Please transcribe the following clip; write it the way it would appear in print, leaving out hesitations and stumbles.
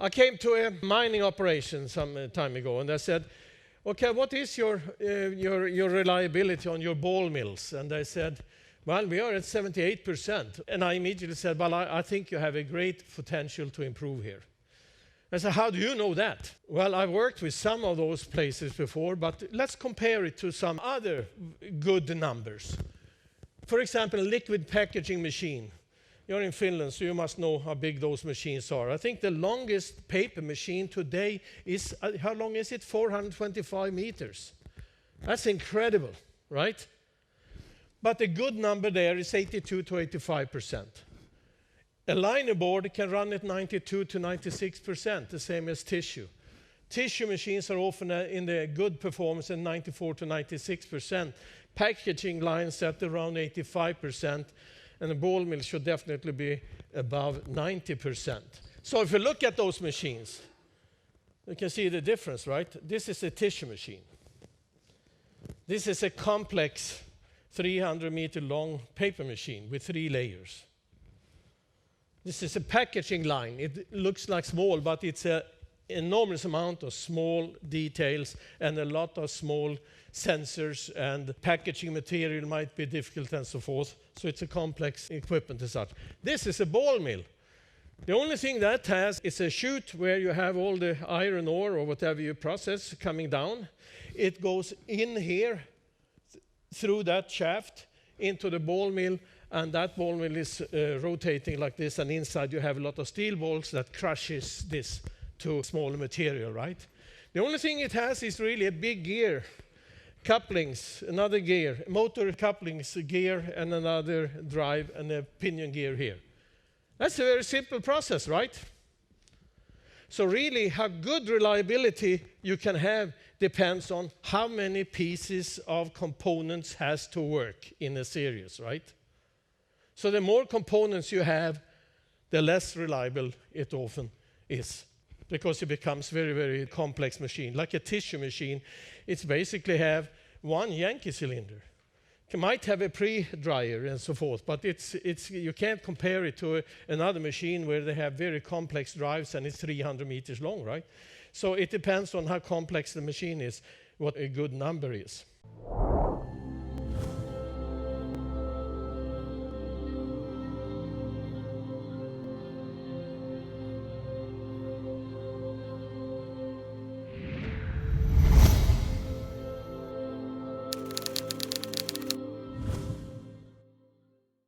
I came to a mining operation some time ago, and I said, okay, what is your reliability on your ball mills? And they said, well, we are at 78%. And I immediately said, well, I think you have a great potential to improve here. I said, how do you know that? Well, I've worked with some of those places before, but let's compare it to some other good numbers. For example, a liquid packaging machine. You're in Finland, so you must know how big those machines are. I think the longest paper machine today is, how long is it? 425 meters. That's incredible, right? But the good number there is 82 to 85%. A liner board can run at 92 to 96%, the same as tissue. Tissue machines are often in the good performance at 94 to 96%. Packaging lines at around 85%. And the ball mill should definitely be above 90%. So if you look at those machines, you can see the difference, right? This is a tissue machine. This is a complex 300-meter long paper machine with 3 layers. This is a packaging line. It looks like small, but it's an enormous amount of small details and a lot of small sensors, and packaging material might be difficult and so forth. So it's a complex equipment as such. This is a ball mill. The only thing that has is a chute where you have all the iron ore or whatever you process coming down. It goes in here through that shaft into the ball mill, and that ball mill is rotating like this, and inside you have a lot of steel balls that crushes this to smaller material, right? The only thing it has is really a big gear. Couplings, another gear, motor couplings, gear, and another drive, and a pinion gear here. That's a very simple process, right? So really, how good reliability you can have depends on how many pieces of components has to work in a series, right? So the more components you have, the less reliable it often is, because it becomes very, very complex machine. Like a tissue machine, it's basically have one Yankee cylinder. You might have a pre-dryer and so forth, but you can't compare it to another machine where they have very complex drives and it's 300 meters long, right? So it depends on how complex the machine is, what a good number is.